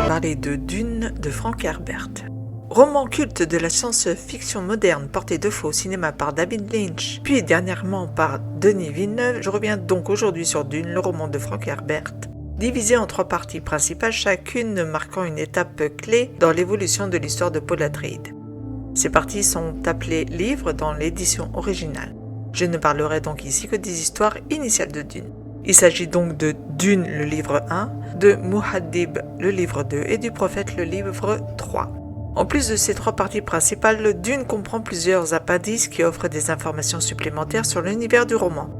Parler de Dune de Frank Herbert. Roman culte de la science-fiction moderne porté deux fois au cinéma par David Lynch, puis dernièrement par Denis Villeneuve, je reviens donc aujourd'hui sur Dune, le roman de Frank Herbert, divisé en trois parties principales, chacune marquant une étape clé dans l'évolution de l'histoire de Paul Atreides. Ces parties sont appelées livres dans l'édition originale. Je ne parlerai donc ici que des histoires initiales de Dune. Il s'agit donc de Dune, le livre 1, de Muad'Dib, le livre 2 et du prophète, le livre 3. En plus de ces trois parties principales, Dune comprend plusieurs appendices qui offrent des informations supplémentaires sur l'univers du roman.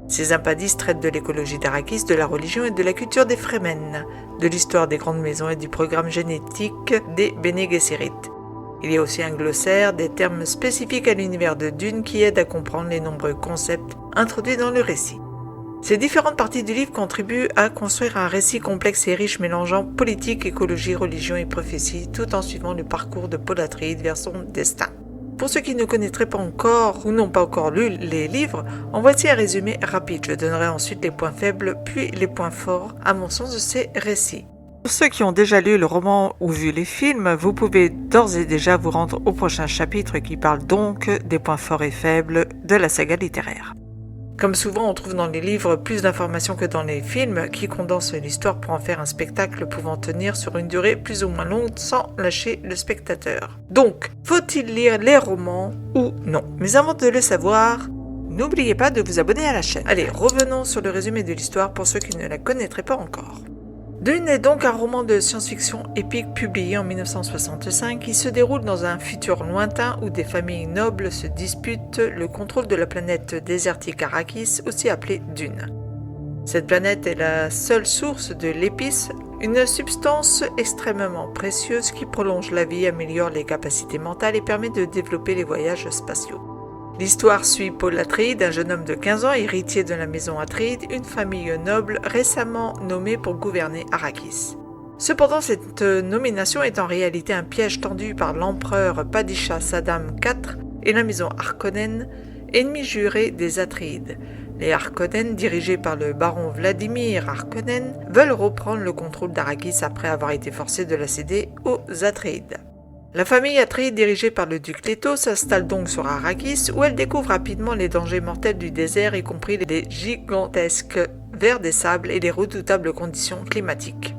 Ces appendices traitent de l'écologie d'Arrakis, de la religion et de la culture des Fremen, de l'histoire des grandes maisons et du programme génétique des Bene Gesserit. Il y a aussi un glossaire des termes spécifiques à l'univers de Dune qui aide à comprendre les nombreux concepts introduits dans le récit. Ces différentes parties du livre contribuent à construire un récit complexe et riche mélangeant politique, écologie, religion et prophétie, tout en suivant le parcours de Paul Atreides vers son destin. Pour ceux qui ne connaîtraient pas encore ou n'ont pas encore lu les livres, en voici un résumé rapide. Je donnerai ensuite les points faibles puis les points forts à mon sens de ces récits. Pour ceux qui ont déjà lu le roman ou vu les films, vous pouvez d'ores et déjà vous rendre au prochain chapitre qui parle donc des points forts et faibles de la saga littéraire. Comme souvent, on trouve dans les livres plus d'informations que dans les films qui condensent l'histoire pour en faire un spectacle pouvant tenir sur une durée plus ou moins longue sans lâcher le spectateur. Donc, faut-il lire les romans ou non? Mais avant de le savoir, n'oubliez pas de vous abonner à la chaîne. Allez, revenons sur le résumé de l'histoire pour ceux qui ne la connaîtraient pas encore. Dune est donc un roman de science-fiction épique publié en 1965 qui se déroule dans un futur lointain où des familles nobles se disputent le contrôle de la planète désertique Arrakis, aussi appelée Dune. Cette planète est la seule source de l'épice, une substance extrêmement précieuse qui prolonge la vie, améliore les capacités mentales et permet de développer les voyages spatiaux. L'histoire suit Paul Atreides, un jeune homme de 15 ans, héritier de la maison Atreides, une famille noble récemment nommée pour gouverner Arrakis. Cependant, cette nomination est en réalité un piège tendu par l'empereur Padishah Saddam IV et la maison Harkonnen, ennemie jurée des Atreides. Les Harkonnen, dirigés par le baron Vladimir Harkonnen, veulent reprendre le contrôle d'Arrakis après avoir été forcés de la céder aux Atreides. La famille Atreides, dirigée par le duc Leto, s'installe donc sur Arrakis où elle découvre rapidement les dangers mortels du désert, y compris les gigantesques vers des sables et les redoutables conditions climatiques.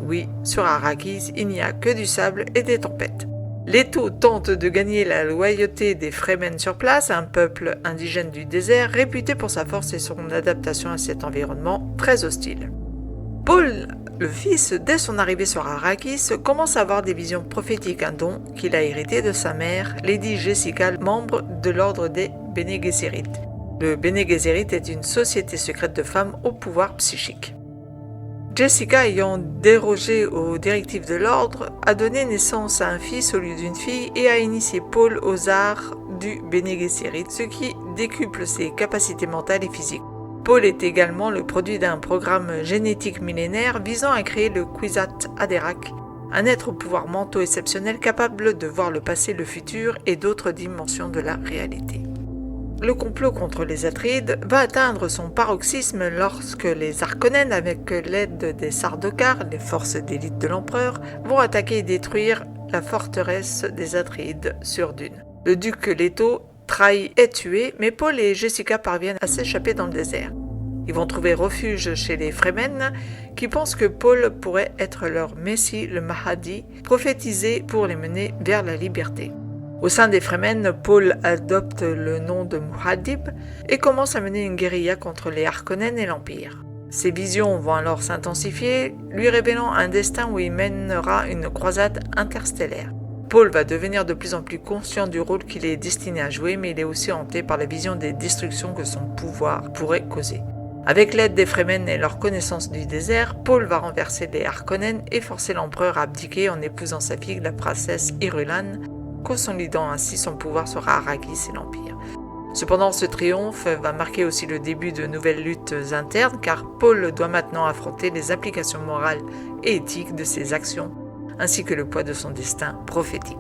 Oui, sur Arrakis, il n'y a que du sable et des tempêtes. Leto tente de gagner la loyauté des Fremen sur place, un peuple indigène du désert réputé pour sa force et son adaptation à cet environnement très hostile. Paul, le fils, dès son arrivée sur Arrakis, commence à avoir des visions prophétiques, un don qu'il a hérité de sa mère, Lady Jessica, membre de l'ordre des Bene Gesserit. Le Bene Gesserit est une société secrète de femmes au pouvoir psychique. Jessica, ayant dérogé aux directives de l'ordre, a donné naissance à un fils au lieu d'une fille et a initié Paul aux arts du Bene Gesserit, ce qui décuple ses capacités mentales et physiques. Paul est également le produit d'un programme génétique millénaire visant à créer le Kwisatz Haderach, un être aux pouvoirs mentaux exceptionnels capable de voir le passé, le futur et d'autres dimensions de la réalité. Le complot contre les Atreides va atteindre son paroxysme lorsque les Harkonnen, avec l'aide des Sardaukar, les forces d'élite de l'empereur, vont attaquer et détruire la forteresse des Atreides sur Dune. Le duc Leto trahi et tué, mais Paul et Jessica parviennent à s'échapper dans le désert. Ils vont trouver refuge chez les Fremen, qui pensent que Paul pourrait être leur messie, le Mahdi, prophétisé pour les mener vers la liberté. Au sein des Fremen, Paul adopte le nom de Muad'Dib et commence à mener une guérilla contre les Harkonnen et l'Empire. Ses visions vont alors s'intensifier, lui révélant un destin où il mènera une croisade interstellaire. Paul va devenir de plus en plus conscient du rôle qu'il est destiné à jouer, mais il est aussi hanté par la vision des destructions que son pouvoir pourrait causer. Avec l'aide des Fremen et leur connaissance du désert, Paul va renverser les Harkonnen et forcer l'empereur à abdiquer en épousant sa fille, la princesse Irulan, consolidant ainsi son pouvoir sur Arrakis et l'Empire. Cependant, ce triomphe va marquer aussi le début de nouvelles luttes internes car Paul doit maintenant affronter les implications morales et éthiques de ses actions, ainsi que le poids de son destin prophétique.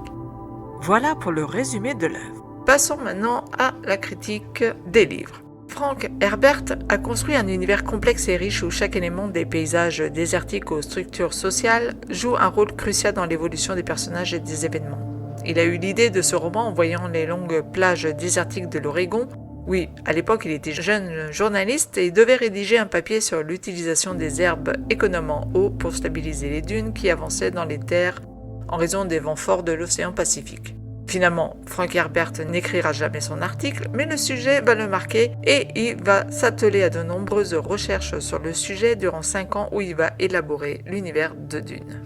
Voilà pour le résumé de l'œuvre. Passons maintenant à la critique des livres. Frank Herbert a construit un univers complexe et riche où chaque élément des paysages désertiques aux structures sociales joue un rôle crucial dans l'évolution des personnages et des événements. Il a eu l'idée de ce roman en voyant les longues plages désertiques de l'Oregon. Oui, à l'époque, il était jeune journaliste et devait rédiger un papier sur l'utilisation des herbes économes en eau pour stabiliser les dunes qui avançaient dans les terres en raison des vents forts de l'océan Pacifique. Finalement, Frank Herbert n'écrira jamais son article, mais le sujet va le marquer et il va s'atteler à de nombreuses recherches sur le sujet durant 5 ans où il va élaborer l'univers de Dune.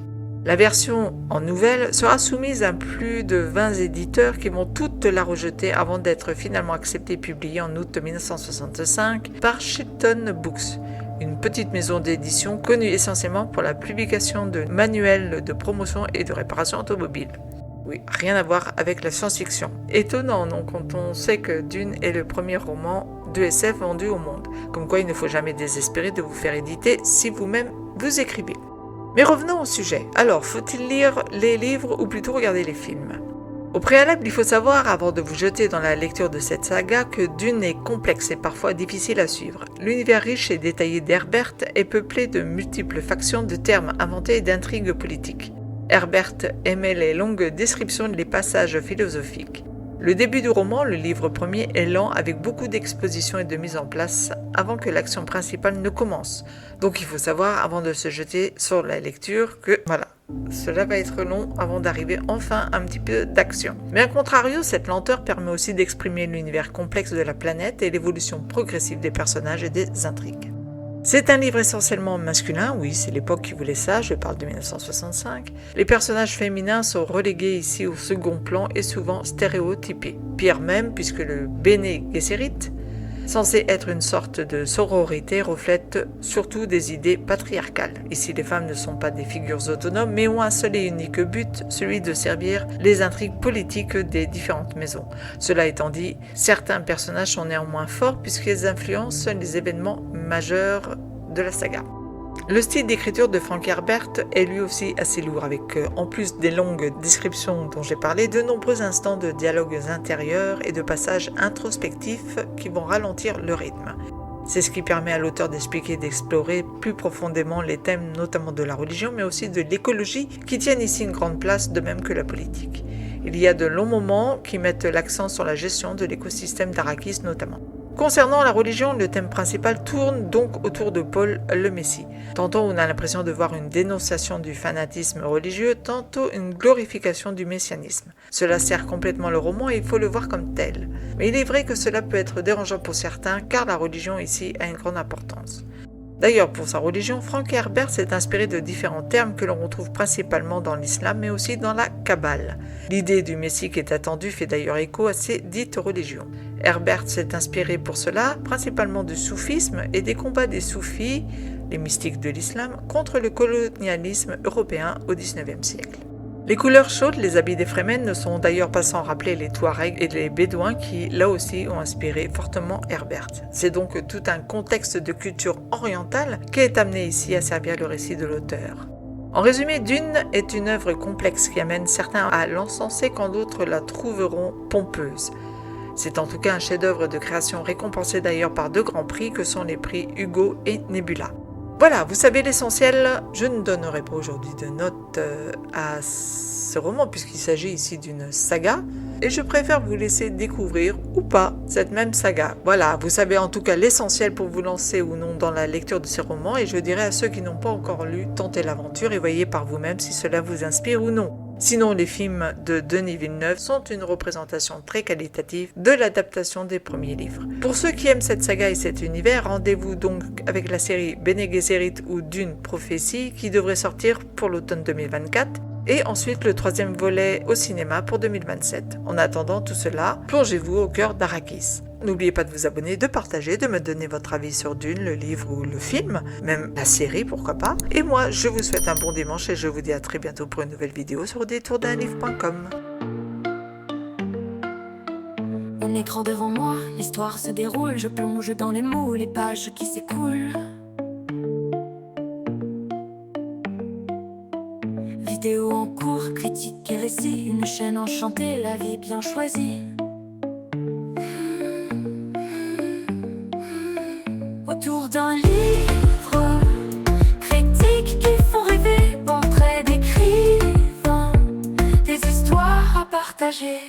La version en nouvelle sera soumise à plus de 20 éditeurs qui vont toutes la rejeter avant d'être finalement acceptée et publiée en août 1965 par Chilton Books, une petite maison d'édition connue essentiellement pour la publication de manuels de promotion et de réparation automobile. Oui, rien à voir avec la science-fiction. Étonnant, non, quand on sait que Dune est le premier roman de SF vendu au monde. Comme quoi il ne faut jamais désespérer de vous faire éditer si vous-même vous écrivez. Mais revenons au sujet. Alors, faut-il lire les livres ou plutôt regarder les films ? Au préalable, il faut savoir, avant de vous jeter dans la lecture de cette saga, que Dune est complexe et parfois difficile à suivre. L'univers riche et détaillé d'Herbert est peuplé de multiples factions, de termes inventés et d'intrigues politiques. Herbert aimait les longues descriptions des passages philosophiques. Le début du roman, le livre premier, est lent avec beaucoup d'exposition et de mise en place avant que l'action principale ne commence. Donc il faut savoir avant de se jeter sur la lecture que voilà, cela va être long avant d'arriver enfin à un petit peu d'action. Mais à contrario, cette lenteur permet aussi d'exprimer l'univers complexe de la planète et l'évolution progressive des personnages et des intrigues. C'est un livre essentiellement masculin, oui, c'est l'époque qui voulait ça, je parle de 1965. Les personnages féminins sont relégués ici au second plan et souvent stéréotypés. Pire même, puisque le Bene Gesserit, censé être une sorte de sororité, reflète surtout des idées patriarcales. Ici, les femmes ne sont pas des figures autonomes, mais ont un seul et unique but, celui de servir les intrigues politiques des différentes maisons. Cela étant dit, certains personnages sont néanmoins forts puisqu'ils influencent les événements majeurs de la saga. Le style d'écriture de Frank Herbert est lui aussi assez lourd, avec en plus des longues descriptions dont j'ai parlé, de nombreux instants de dialogues intérieurs et de passages introspectifs qui vont ralentir le rythme. C'est ce qui permet à l'auteur d'expliquer et d'explorer plus profondément les thèmes notamment de la religion, mais aussi de l'écologie, qui tiennent ici une grande place, de même que la politique. Il y a de longs moments qui mettent l'accent sur la gestion de l'écosystème d'Arrakis notamment. Concernant la religion, le thème principal tourne donc autour de Paul le Messie. Tantôt on a l'impression de voir une dénonciation du fanatisme religieux, tantôt une glorification du messianisme. Cela sert complètement le roman et il faut le voir comme tel. Mais il est vrai que cela peut être dérangeant pour certains car la religion ici a une grande importance. D'ailleurs, pour sa religion, Frank Herbert s'est inspiré de différents termes que l'on retrouve principalement dans l'islam, mais aussi dans la Kabbale. L'idée du Messie qui est attendue fait d'ailleurs écho à ces dites religions. Herbert s'est inspiré pour cela principalement du soufisme et des combats des soufis, les mystiques de l'islam, contre le colonialisme européen au XIXe siècle. Les couleurs chaudes, les habits des Fremen ne sont d'ailleurs pas sans rappeler les Touaregs et les Bédouins qui, là aussi, ont inspiré fortement Herbert. C'est donc tout un contexte de culture orientale qui est amené ici à servir le récit de l'auteur. En résumé, Dune est une œuvre complexe qui amène certains à l'encenser quand d'autres la trouveront pompeuse. C'est en tout cas un chef-d'œuvre de création récompensé d'ailleurs par 2 grands prix que sont les prix Hugo et Nebula. Voilà, vous savez l'essentiel, je ne donnerai pas aujourd'hui de notes à ce roman puisqu'il s'agit ici d'une saga et je préfère vous laisser découvrir ou pas cette même saga. Voilà, vous savez en tout cas l'essentiel pour vous lancer ou non dans la lecture de ces romans et je dirais à ceux qui n'ont pas encore lu, tentez l'aventure et voyez par vous-même si cela vous inspire ou non. Sinon, les films de Denis Villeneuve sont une représentation très qualitative de l'adaptation des premiers livres. Pour ceux qui aiment cette saga et cet univers, rendez-vous donc avec la série Bene Gesserit ou Dune Prophétie qui devrait sortir pour l'automne 2024 et ensuite le 3e volet au cinéma pour 2027. En attendant tout cela, plongez-vous au cœur d'Arrakis. N'oubliez pas de vous abonner, de partager, de me donner votre avis sur Dune, le livre ou le film, même la série, pourquoi pas. Et moi, je vous souhaite un bon dimanche et je vous dis à très bientôt pour une nouvelle vidéo sur détourdunlivre.com. un écran devant moi, l'histoire se déroule, je plonge dans les mots, les pages qui s'écoulent. Vidéo en cours, critique et récit, une chaîne enchantée, la vie bien choisie. Autour d'un livre, critiques qui font rêver, portraits d'écrivains, des histoires à partager.